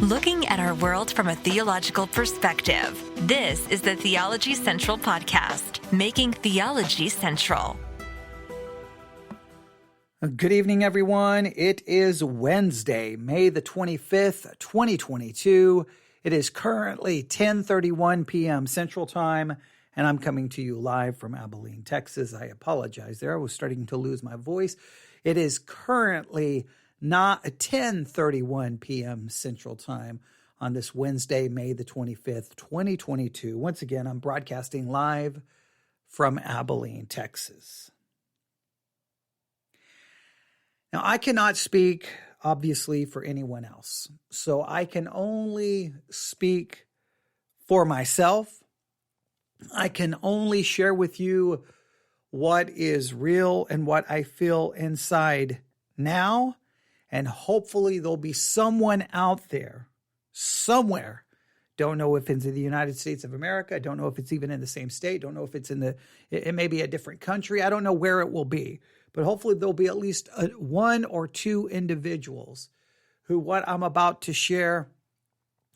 Looking at our world from a theological perspective. This is the Theology Central Podcast, making theology central. Good evening, everyone. It is Wednesday, May the 25th, 2022. It is currently 10:31 p.m. Central Time, and I'm coming to you live from Abilene, Texas. I apologize there. I was starting to lose my voice. It is currently not 10:31 p.m. Central Time on this Wednesday, May the 25th, 2022. Once again, I'm broadcasting live from Abilene, Texas. Now, I cannot speak, obviously, for anyone else. So I can only speak for myself. I can only share with you what is real and what I feel inside now. And hopefully there'll be someone out there, somewhere. Don't know if it's in the United States of America. Don't know if it's even in the same state. Don't know if it's it may be a different country. I don't know where it will be. But hopefully there'll be at least one or two individuals who what I'm about to share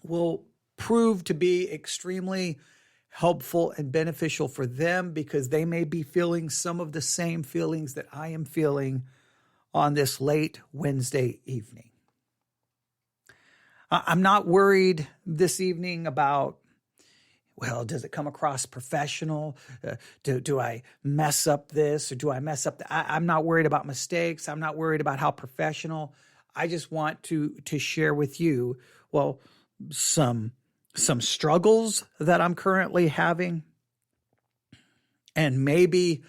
will prove to be extremely helpful and beneficial for them, because they may be feeling some of the same feelings that I am feeling on this late Wednesday evening. I'm not worried this evening about, well, does it come across professional? Do I mess up this or do I mess up that? I'm not worried about mistakes. I'm not worried about how professional. I just want to share with you, well, some struggles that I'm currently having, and maybe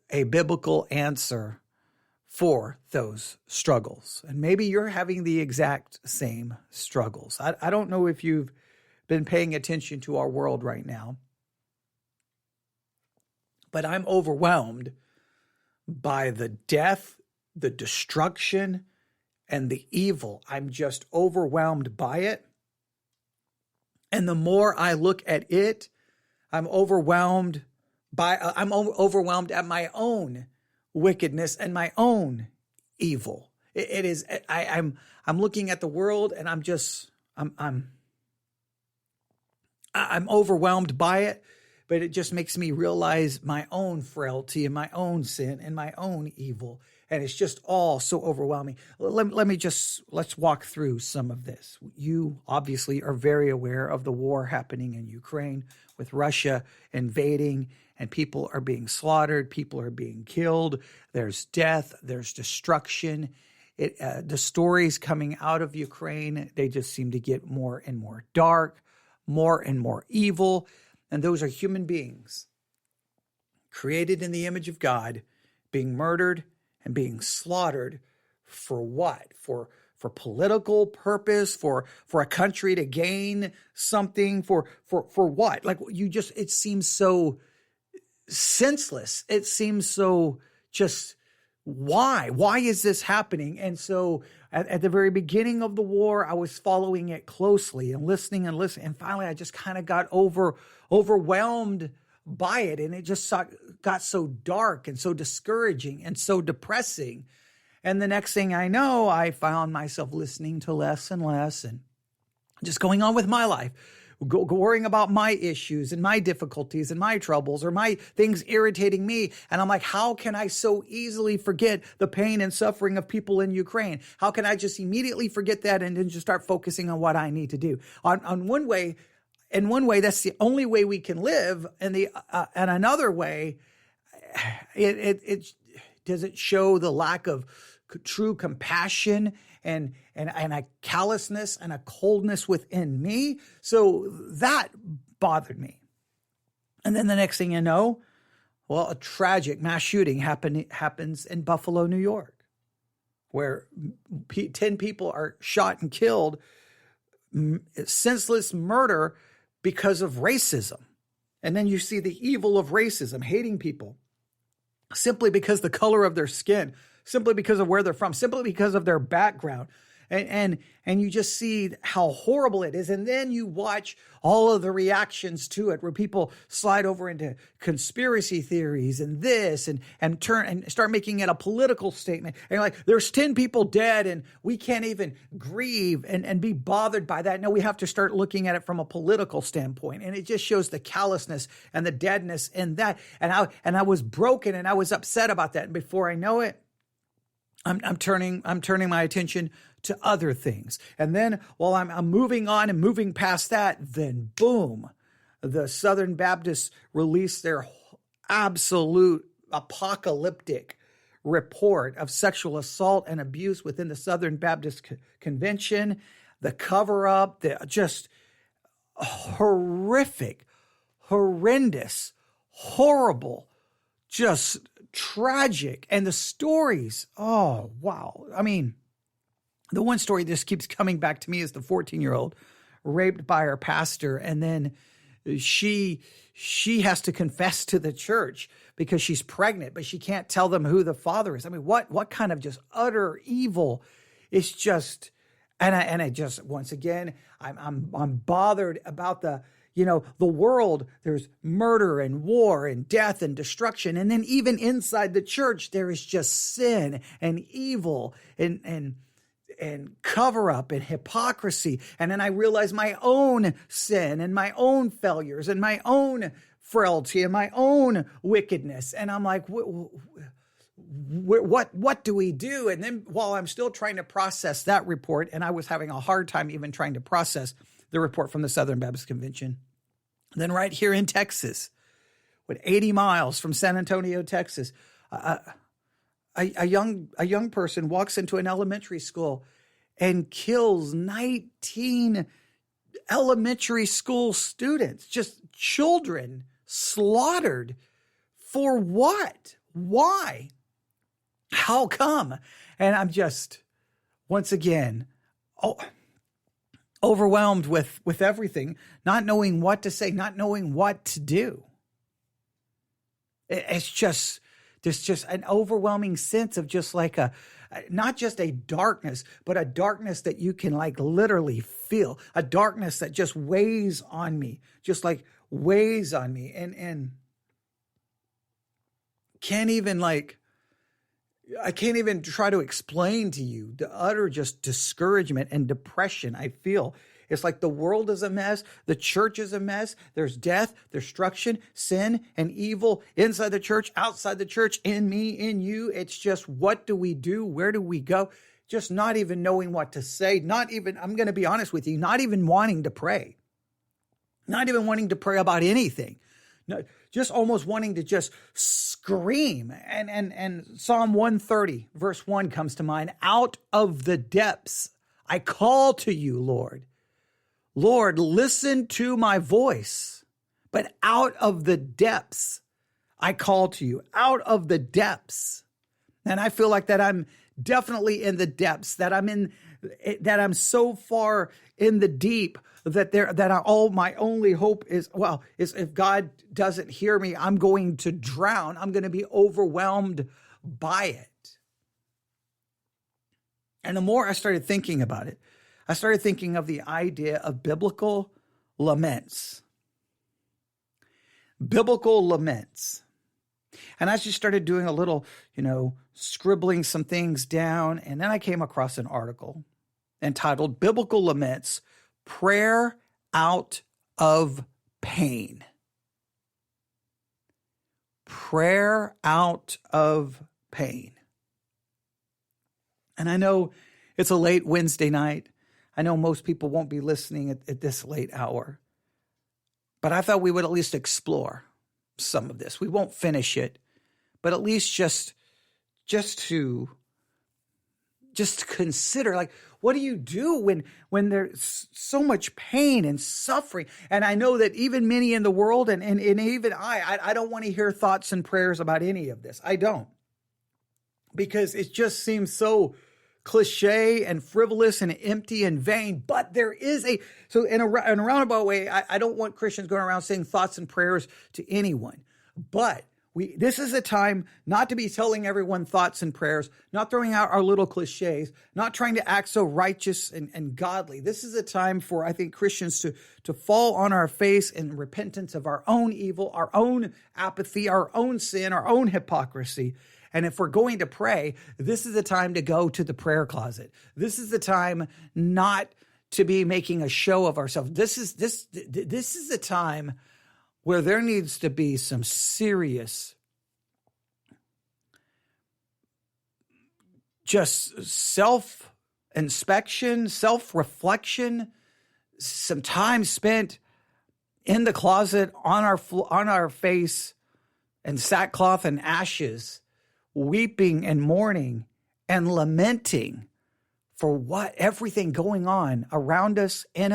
a biblical answer for those struggles. And maybe you're having the exact same struggles. I don't know if you've been paying attention to our world right now, but I'm overwhelmed by the death, the destruction, and the evil. I'm just overwhelmed by it. And the more I look at it, I'm overwhelmed at my own wickedness and my own evil. It is. I'm looking at the world, and I'm overwhelmed by it. But it just makes me realize my own frailty and my own sin and my own evil, and it's just all so overwhelming. Let's walk through some of this. You obviously are very aware of the war happening in Ukraine with Russia invading, and people are being slaughtered, people are being killed, there's death, there's destruction. The stories coming out of Ukraine, they just seem to get more and more dark, more and more evil, and those are human beings created in the image of God, being murdered and being slaughtered for what? For political purpose, for a country to gain something, for what? Like it seems so senseless. It seems so just, why? Why is this happening? And so at the very beginning of the war, I was following it closely and listening. And finally, I just kind of got overwhelmed by it. And it just got so dark and so discouraging and so depressing. And the next thing I know, I found myself listening to less and less and just going on with my life, worrying about my issues and my difficulties and my troubles or my things irritating me. And I'm like, how can I so easily forget the pain and suffering of people in Ukraine? How can I just immediately forget that and then just start focusing on what I need to do? In one way, that's the only way we can live. And another way, it doesn't show the lack of true compassion and a callousness and a coldness within me. So that bothered me. And then the next thing you know, well, a tragic mass shooting happens in Buffalo, New York, where 10 people are shot and killed, senseless murder because of racism. And then you see the evil of racism, hating people simply because the color of their skin, simply because of where they're from, simply because of their background. And you just see how horrible it is. And then you watch all of the reactions to it, where people slide over into conspiracy theories and this and turn and start making it a political statement. And you're like, there's 10 people dead and we can't even grieve and be bothered by that. No, we have to start looking at it from a political standpoint. And it just shows the callousness and the deadness in that. And I was broken and I was upset about that. And before I know it, I'm turning my attention to other things. And then while I'm moving on and moving past that, then boom, the Southern Baptists released their absolute apocalyptic report of sexual assault and abuse within the Southern Baptist Convention, the cover up, the just horrific, horrendous, horrible, just tragic. And the stories, oh, wow. I mean, the one story that just keeps coming back to me is the 14-year-old raped by her pastor. And then she has to confess to the church because she's pregnant, but she can't tell them who the father is. I mean, what kind of just utter evil? It's just, and I just, once again, I'm bothered about the world. There's murder and war and death and destruction. And then even inside the church, there is just sin and evil and cover up and hypocrisy. And then I realize my own sin and my own failures and my own frailty and my own wickedness. And I'm like, what do we do? And then while I'm still trying to process that report, and I was having a hard time even trying to process the report from the Southern Baptist Convention, then right here in Texas, 80 miles from San Antonio, Texas, a young person walks into an elementary school and kills 19 elementary school students, just children slaughtered. For what? Why? How come? And I'm just, once again, overwhelmed with everything, not knowing what to say, not knowing what to do. It's just, there's just an overwhelming sense of just like not just a darkness, but a darkness that you can like literally feel, a darkness that just weighs on me, just like weighs on me and I can't even try to explain to you the utter just discouragement and depression I feel. It's like the world is a mess. The church is a mess. There's death, destruction, sin, and evil inside the church, outside the church, in me, in you. It's just, what do we do? Where do we go? Just not even knowing what to say. Not even, I'm going to be honest with you, not even wanting to pray. Not even wanting to pray about anything. No, just almost wanting to just scream. And Psalm 130, verse 1 comes to mind. Out of the depths, I call to you, Lord. Lord, listen to my voice. But out of the depths, I call to you. Out of the depths. And I feel like that I'm definitely in the depths, that I'm so far in the deep that my only hope is if God doesn't hear me, I'm going to drown. I'm going to be overwhelmed by it. And the more I started thinking about it, I started thinking of the idea of biblical laments. Biblical laments. And I just started doing a little, scribbling some things down. And then I came across an article entitled Biblical Laments, Prayer Out of Pain. Prayer out of pain. And I know it's a late Wednesday night. I know most people won't be listening at this late hour. But I thought we would at least explore some of this. We won't finish it, but at least just to consider, like, what do you do when there's so much pain and suffering? And I know that even many in the world and even I don't want to hear thoughts and prayers about any of this. I don't. Because it just seems so cliche and frivolous and empty and vain. But there is so in a roundabout way, I don't want Christians going around saying thoughts and prayers to anyone. But This is a time not to be telling everyone thoughts and prayers, not throwing out our little cliches, not trying to act so righteous and godly. This is a time for, I think, Christians to fall on our face in repentance of our own evil, our own apathy, our own sin, our own hypocrisy. And if we're going to pray, this is the time to go to the prayer closet. This is the time not to be making a show of ourselves. This is the time where there needs to be some serious, just self-inspection, self-reflection, some time spent in the closet on our face in sackcloth and ashes, weeping and mourning and lamenting for everything going on around us, in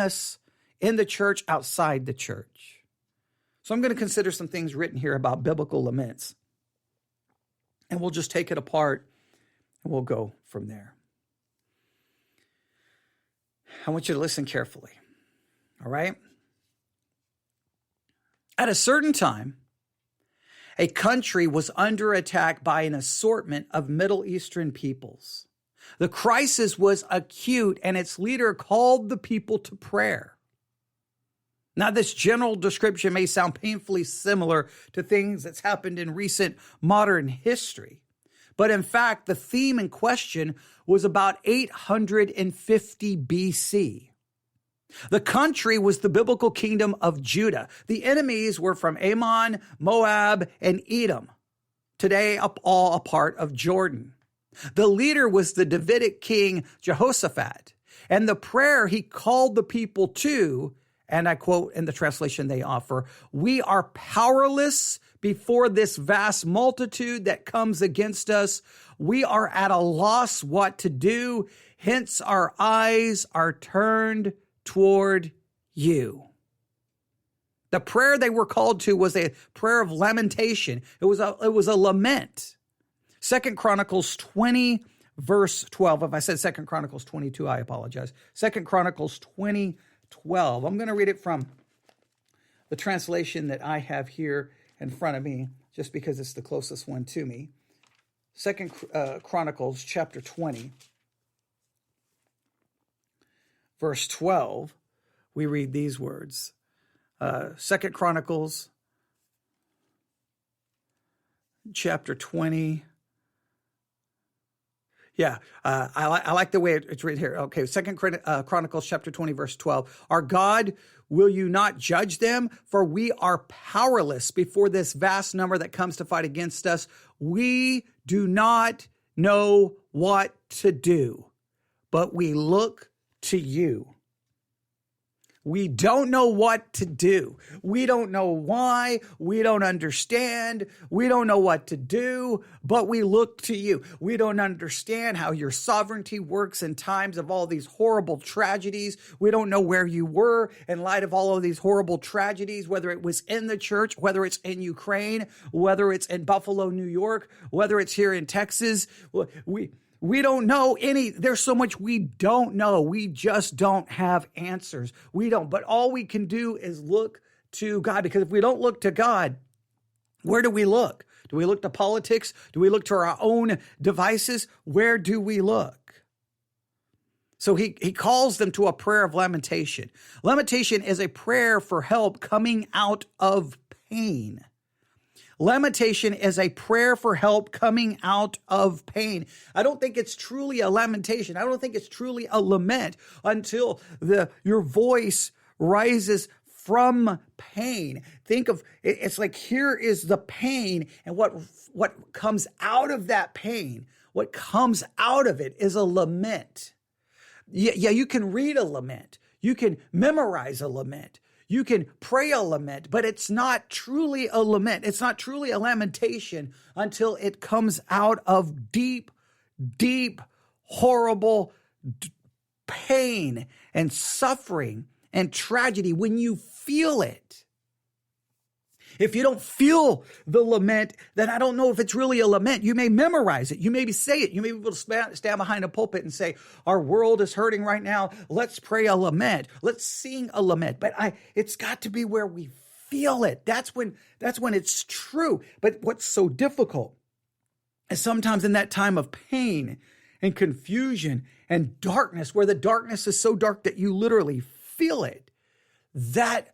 the church, outside the church. So I'm going to consider some things written here about biblical laments. And we'll just take it apart and we'll go from there. I want you to listen carefully. All right? At a certain time, a country was under attack by an assortment of Middle Eastern peoples. The crisis was acute, and its leader called the people to prayer. Now, this general description may sound painfully similar to things that's happened in recent modern history, but in fact, the theme in question was about 850 BC. The country was the biblical kingdom of Judah. The enemies were from Ammon, Moab, and Edom, today all a part of Jordan. The leader was the Davidic king Jehoshaphat, and the prayer he called the people to, and I quote in the translation they offer, "We are powerless before this vast multitude that comes against us. We are at a loss what to do. Hence our eyes are turned toward you." The prayer they were called to was a prayer of lamentation. It was a lament. 2 Chronicles 20, verse 12. If I said 2 Chronicles 22, I apologize. 2 Chronicles 20, 12. I'm going to read it from the translation that I have here in front of me, just because it's the closest one to me. 2 Chronicles chapter 20, verse 12. We read these words. 2 Chronicles chapter 20. Yeah, I like the way it's written here. Okay, 2 Chronicles chapter 20, verse 12. "Our God, will you not judge them? For we are powerless before this vast number that comes to fight against us. We do not know what to do, but we look to you." We don't know what to do. We don't know why. We don't understand. We don't know what to do, but we look to you. We don't understand how your sovereignty works in times of all these horrible tragedies. We don't know where you were in light of all of these horrible tragedies, whether it was in the church, whether it's in Ukraine, whether it's in Buffalo, New York, whether it's here in Texas. We don't know there's so much we don't know. We just don't have answers. But all we can do is look to God, because if we don't look to God, where do we look? Do we look to politics? Do we look to our own devices? Where do we look? So he calls them to a prayer of lamentation. Lamentation is a prayer for help coming out of pain. Lamentation is a prayer for help coming out of pain. I don't think it's truly a lamentation. I don't think it's truly a lament until your voice rises from pain. Think of it's like, here is the pain, and what comes out of that pain, what comes out of it is a lament. Yeah, you can read a lament. You can memorize a lament. You can pray a lament, but it's not truly a lament. It's not truly a lamentation until it comes out of deep, deep, horrible pain and suffering and tragedy. When you feel it. If you don't feel the lament, then I don't know if it's really a lament. You may memorize it. You maybe say it. You may be able to stand behind a pulpit and say, our world is hurting right now. Let's pray a lament. Let's sing a lament. But it's got to be where we feel it. That's when it's true. But what's so difficult is sometimes in that time of pain and confusion and darkness, where the darkness is so dark that you literally feel it, that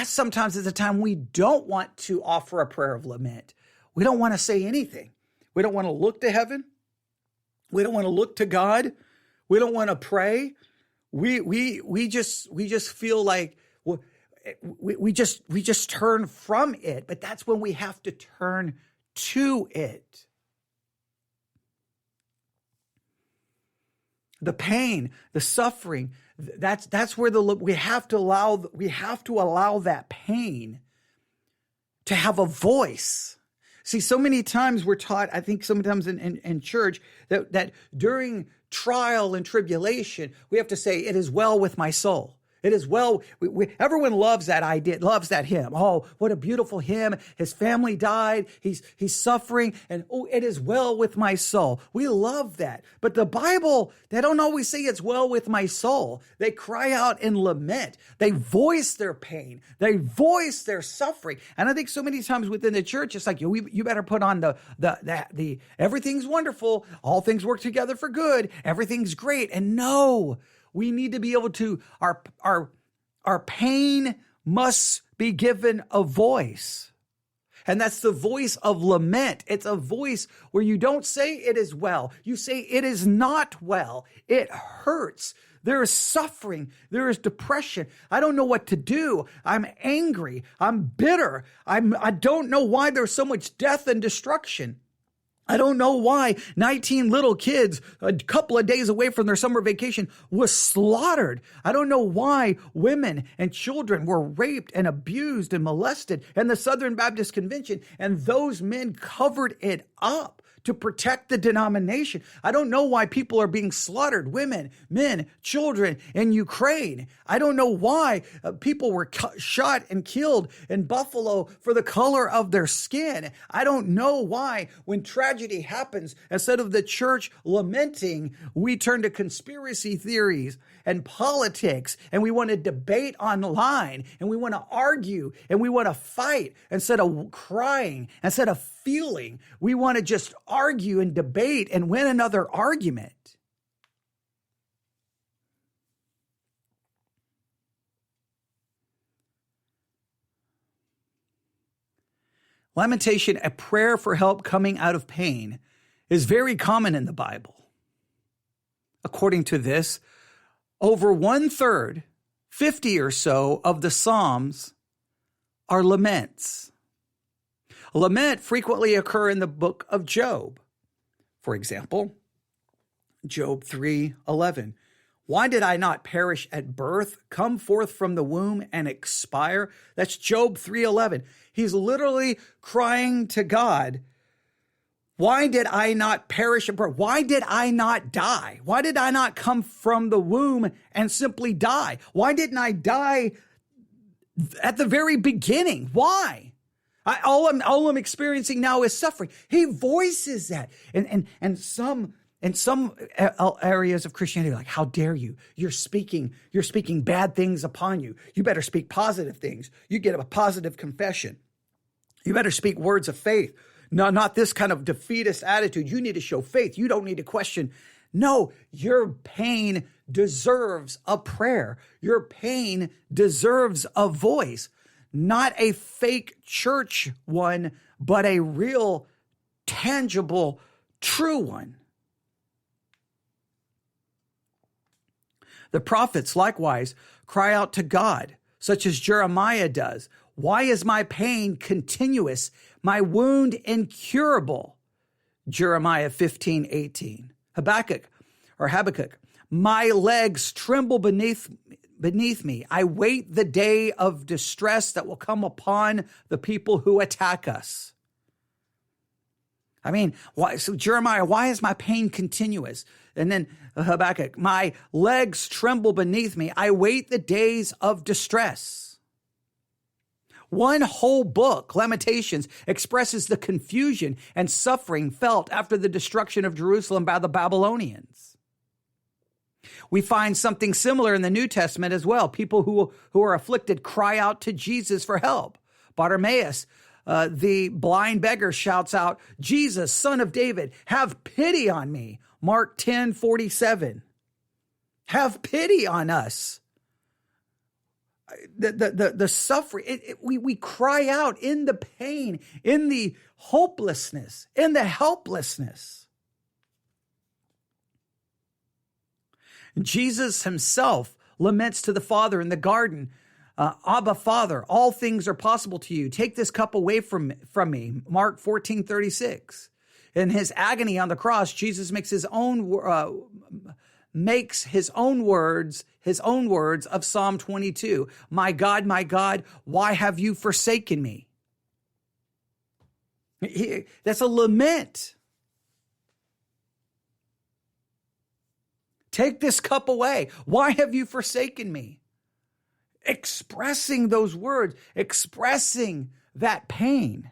sometimes is a time we don't want to offer a prayer of lament. We don't want to say anything. We don't want to look to heaven. We don't want to look to God. We don't want to pray. We just feel like we just turn from it. But that's when we have to turn to it. The pain, the suffering, that's where we have to allow that pain to have a voice. See, so many times we're taught, I think sometimes in church, that during trial and tribulation, we have to say, it is well with my soul. It is well. Everyone loves that idea, loves that hymn. Oh, what a beautiful hymn. His family died. He's suffering. And oh, it is well with my soul. We love that. But the Bible, they don't always say it's well with my soul. They cry out and lament. They voice their pain. They voice their suffering. And I think so many times within the church, it's like, you better put on the everything's wonderful. All things work together for good. Everything's great. And no, we need to be able to, our pain must be given a voice. And that's the voice of lament. It's a voice where you don't say it is well. You say it is not well. It hurts. There is suffering. There is depression. I don't know what to do. I'm angry. I'm bitter. I don't know why there's so much death and destruction. I don't know why 19 little kids, a couple of days away from their summer vacation, was slaughtered. I don't know why women and children were raped and abused and molested in the Southern Baptist Convention, and those men covered it up to protect the denomination. I don't know why people are being slaughtered, women, men, children in Ukraine. I don't know why people were shot and killed in Buffalo for the color of their skin. I don't know why when tragedy happens, instead of the church lamenting, we turn to conspiracy theories and politics, and we want to debate online, and we want to argue, and we want to fight instead of crying, instead of feeling. We want to just argue and debate and win another argument. Lamentation, a prayer for help coming out of pain, is very common in the Bible. According to this, over 1/3, 50 or so of the Psalms are laments. Lament frequently occur in the book of Job. For example, Job 3:11. Why did I not perish at birth, come forth from the womb and expire? That's Job 3:11. He's literally crying to God. Why did I not perish at birth? Why did I not die? Why did I not come from the womb and simply die? Why didn't I die at the very beginning? Why? All I'm experiencing now is suffering. He voices that. And some areas of Christianity are like, how dare you? You're speaking bad things upon you. You better speak positive things. You get a positive confession. You better speak words of faith. No, not this kind of defeatist attitude. You need to show faith. You don't need to question. No, your pain deserves a prayer. Your pain deserves a voice. Not a fake church one, but a real, tangible, true one. The prophets likewise cry out to God, such as Jeremiah does. Why is my pain continuous, my wound incurable? Jeremiah 15:18. Habakkuk, my legs tremble beneath me. I wait the day of distress that will come upon the people who attack us. I mean, so Jeremiah, why is my pain continuous? And then Habakkuk, my legs tremble beneath me. I wait the days of distress. One whole book, Lamentations, expresses the confusion and suffering felt after the destruction of Jerusalem by the Babylonians. We find something similar in the New Testament as well. People who are afflicted cry out to Jesus for help. Bartimaeus, the blind beggar, shouts out, Jesus, Son of David, have pity on me. Mark 10:47. Have pity on us. The suffering, we cry out in the pain, in the hopelessness, in the helplessness. Jesus himself laments to the Father in the garden, Abba, Father, all things are possible to you. Take this cup away from me. Mark 14:36. In his agony on the cross, Jesus makes his own words of Psalm 22. My God, why have you forsaken me? That's a lament. Take this cup away. Why have you forsaken me? Expressing those words, expressing that pain.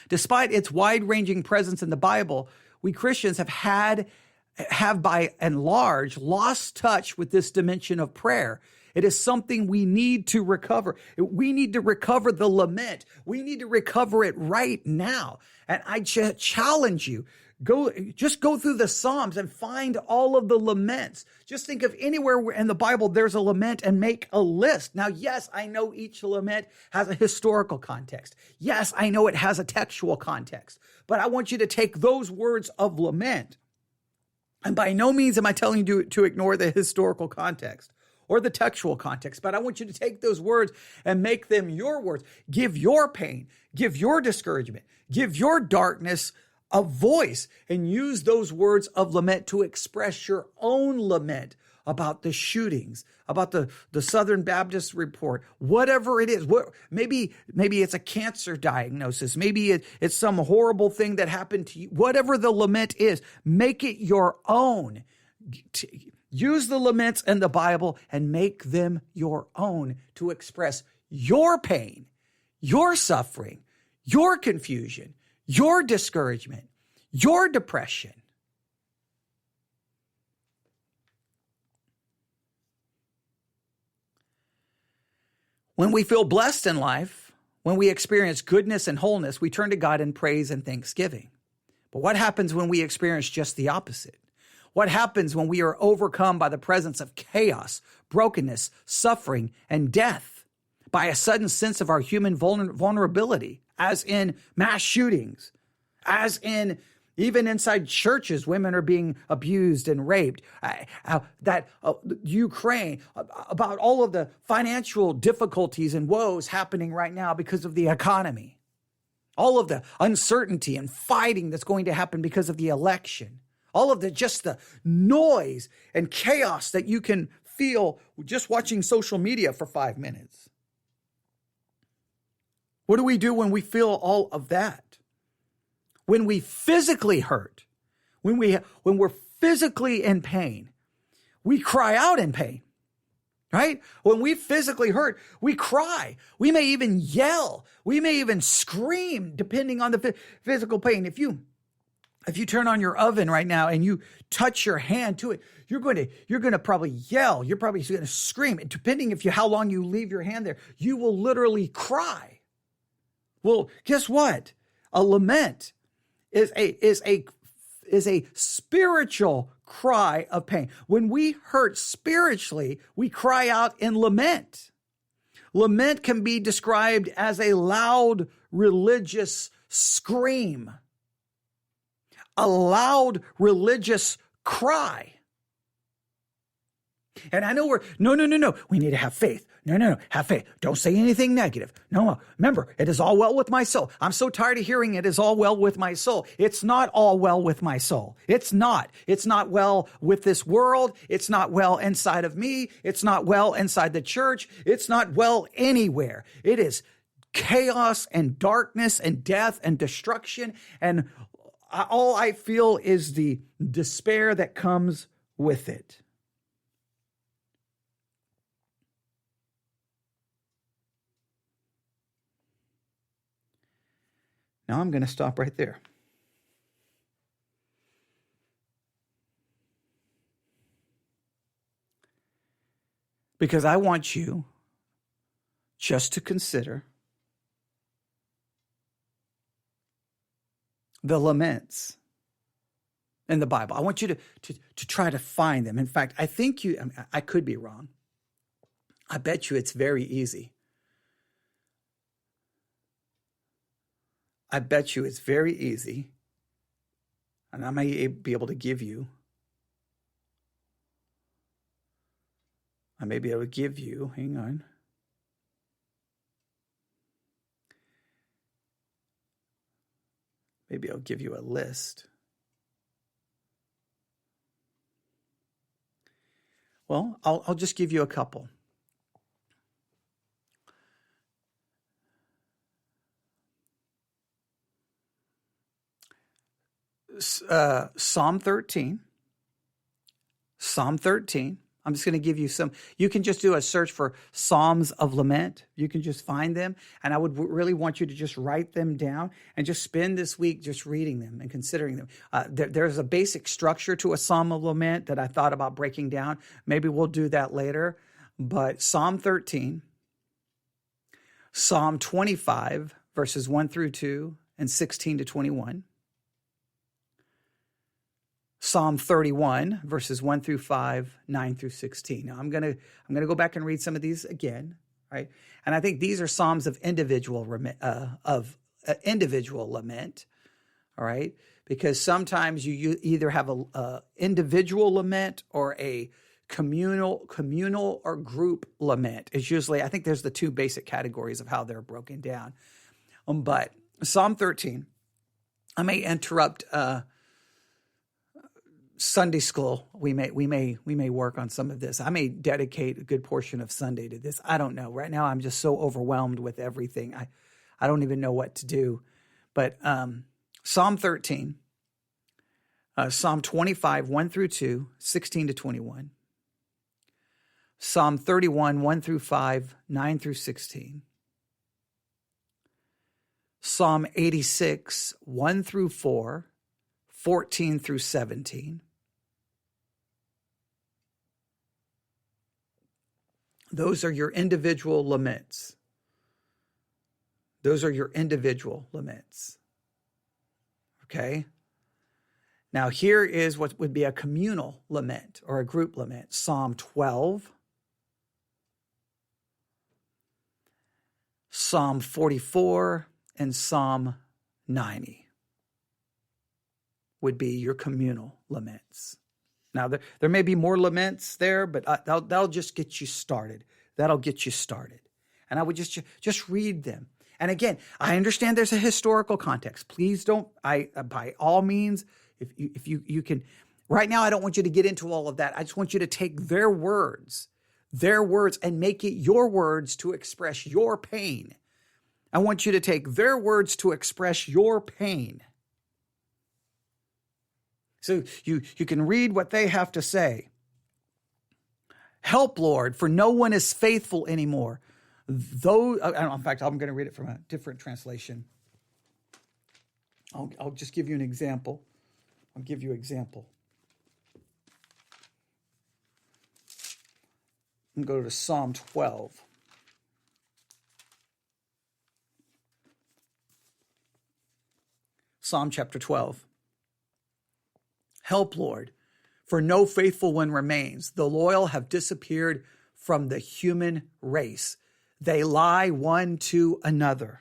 Despite its wide-ranging presence in the Bible, we Christians have by and large lost touch with this dimension of prayer. It is something we need to recover. We need to recover the lament. We need to recover it right now. And I challenge you, go through the Psalms and find all of the laments. Just think of anywhere in the Bible there's a lament and make a list. Now, yes, I know each lament has a historical context. Yes, I know it has a textual context. But I want you to take those words of lament. And by no means am I telling you to ignore the historical context or the textual context, but I want you to take those words and make them your words. Give your pain, give your discouragement, give your darkness a voice, and use those words of lament to express your own lament about the shootings, about the Southern Baptist report, whatever it is. Maybe it's a cancer diagnosis. Maybe it's some horrible thing that happened to you. Whatever the lament is, make it your own. Use the laments in the Bible and make them your own to express your pain, your suffering, your confusion, your discouragement, your depression. When we feel blessed in life, when we experience goodness and wholeness, we turn to God in praise and thanksgiving. But what happens when we experience just the opposite? What happens when we are overcome by the presence of chaos, brokenness, suffering, and death, by a sudden sense of our human vulnerability, as in mass shootings, as in even inside churches, women are being abused and raped, Ukraine, about all of the financial difficulties and woes happening right now because of the economy, all of the uncertainty and fighting that's going to happen because of the election, all of just the noise and chaos that you can feel just watching social media for 5 minutes. What do we do when we feel all of that? When we physically hurt, when we're physically in pain, we cry out in pain, right? When we physically hurt, we cry. We may even yell. We may even scream, depending on the physical pain. If you turn on your oven right now and you touch your hand to it, you're going to probably yell. You're probably going to scream. And depending how long you leave your hand there, you will literally cry. Well, guess what? A lament is a spiritual cry of pain. When we hurt spiritually, we cry out in lament. Lament can be described as a loud religious scream, a loud religious cry. And I know no. We need to have faith. No. Have faith. Don't say anything negative. No. Remember, it is all well with my soul. I'm so tired of hearing it is all well with my soul. It's not all well with my soul. It's not. It's not well with this world. It's not well inside of me. It's not well inside the church. It's not well anywhere. It is chaos and darkness and death and destruction. And all I feel is the despair that comes with it. Now I'm going to stop right there. Because I want you just to consider the laments in the Bible. I want you to try to find them. In fact, I could be wrong. I bet you it's very easy. I bet you it's very easy. And I may be able to give you, hang on. Maybe I'll give you a list. Well, I'll just give you a couple. Psalm 13. I'm just going to give you some. You can just do a search for Psalms of Lament. You can just find them. And I would really want you to just write them down and just spend this week just reading them and considering them. There's a basic structure to a Psalm of Lament that I thought about breaking down. Maybe we'll do that later. But Psalm 13, Psalm 25, verses 1 through 2 and 16 to 21. Psalm 31, verses 1 through 5, 9 through 16. Now, I'm gonna go back and read some of these again, right? And I think these are psalms of individual lament, all right? Because sometimes you either have a individual lament or a communal or group lament. It's usually, I think there's the two basic categories of how they're broken down. But Psalm 13, I may interrupt Sunday school. We may work on some of this. I may dedicate a good portion of Sunday to this. I don't know. Right now, I'm just so overwhelmed with everything. I don't even know what to do. But Psalm 13, Psalm 25, 1 through 2, 16 to 21. Psalm 31, 1 through 5, 9 through 16. Psalm 86, 1 through 4, 14 through 17. Those are your individual laments. Okay? Now, here is what would be a communal lament or a group lament. Psalm 12, Psalm 44, and Psalm 90 would be your communal laments. Now, there may be more laments there, but that'll just get you started. That'll get you started. And I would just read them. And again, I understand there's a historical context. Please don't, by all means, if you can, right now I don't want you to get into all of that. I just want you to take their words, and make it your words to express your pain. I want you to take their words to express your pain. So you can read what they have to say. Help, Lord, for no one is faithful anymore. In fact, I'm going to read it from a different translation. I'll just give you an example. I'll give you an example. I'm going to go to Psalm 12. Psalm chapter 12. Help, Lord, for no faithful one remains. The loyal have disappeared from the human race. They lie one to another.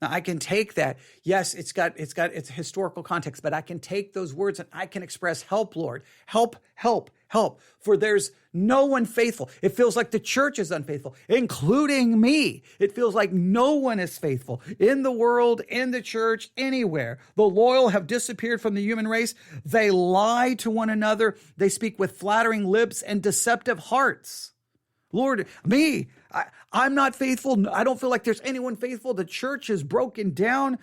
Now, I can take that. Yes, it's got its historical context, but I can take those words and I can express, help, Lord, help, help, help. For there's no one faithful. It feels like the church is unfaithful, including me. It feels like no one is faithful in the world, in the church, anywhere. The loyal have disappeared from the human race. They lie to one another. They speak with flattering lips and deceptive hearts. Lord, I'm not faithful. I don't feel like there's anyone faithful. The church is broken down.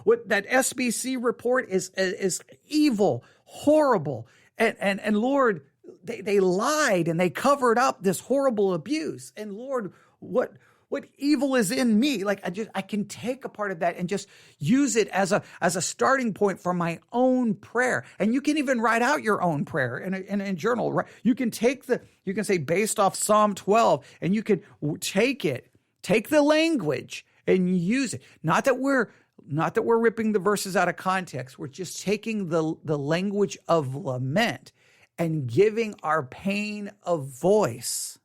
What that SBC report is evil, horrible. And Lord, they lied and they covered up this horrible abuse. And Lord, what what evil is in me. Like I can take a part of that and just use it as a starting point for my own prayer. And you can even write out your own prayer in a journal. Right? You can you can say based off Psalm 12, and you can take the language and use it. Not that we're ripping the verses out of context. We're just taking the language of lament and giving our pain a voice.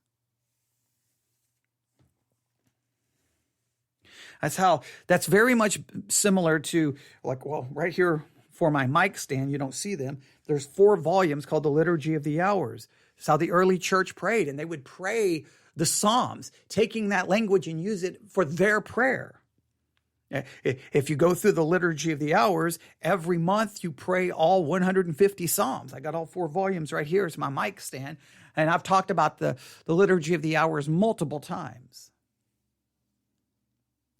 That's very much similar to, right here for my mic stand, you don't see them. There's 4 volumes called the Liturgy of the Hours. It's how the early church prayed, and they would pray the Psalms, taking that language and use it for their prayer. If you go through the Liturgy of the Hours, every month you pray all 150 Psalms. I got all 4 volumes right here. It's my mic stand. And I've talked about the Liturgy of the Hours multiple times.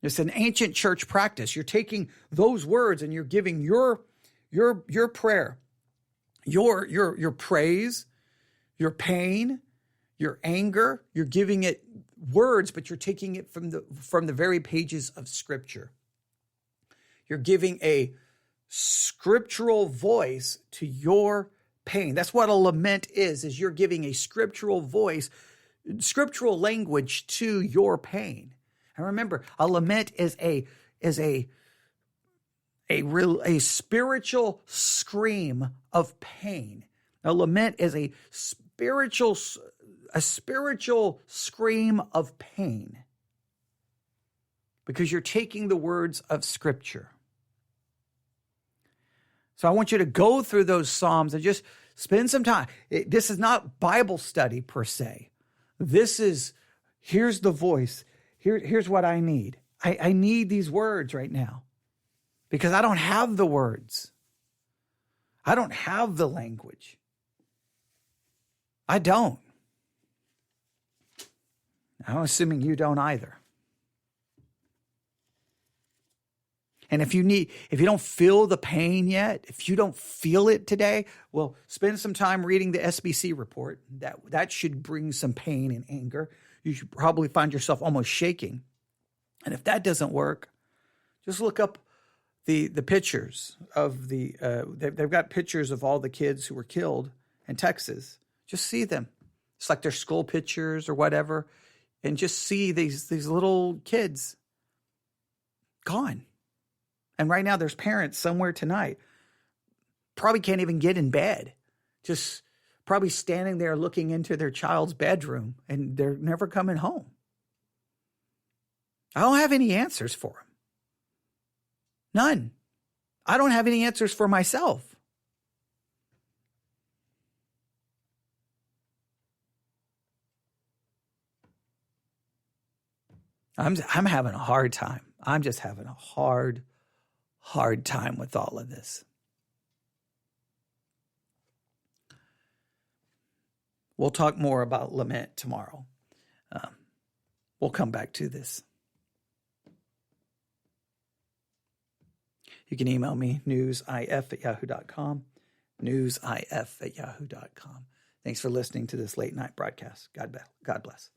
It's an ancient church practice. You're taking those words and you're giving your prayer, your praise, your pain, your anger. You're giving it words, but you're taking it from the very pages of Scripture. You're giving a scriptural voice to your pain. That's what a lament is you're giving a scriptural voice, scriptural language to your pain. And remember, a lament is a spiritual scream of pain. A lament is a spiritual scream of pain, because you're taking the words of Scripture. So I want you to go through those Psalms and just spend some time. This is not Bible study per se. Here's the voice. Here's what I need. I need these words right now because I don't have the words. I don't have the language. I don't. I'm assuming you don't either. And if you don't feel the pain yet, if you don't feel it today, well, spend some time reading the SBC report. That should bring some pain and anger. You should probably find yourself almost shaking. And if that doesn't work, just look up the pictures of they've got pictures of all the kids who were killed in Texas. Just see them. It's like their school pictures or whatever. And just see these little kids gone. And right now there's parents somewhere tonight, probably can't even get in bed, just probably standing there looking into their child's bedroom, and they're never coming home. I don't have any answers for them. None. I don't have any answers for myself. I'm having a hard time. I'm just having a hard time with all of this. We'll talk more about lament tomorrow. We'll come back to this. You can email me, newsif@yahoo.com, newsif@yahoo.com. Thanks for listening to this late night broadcast. God bless.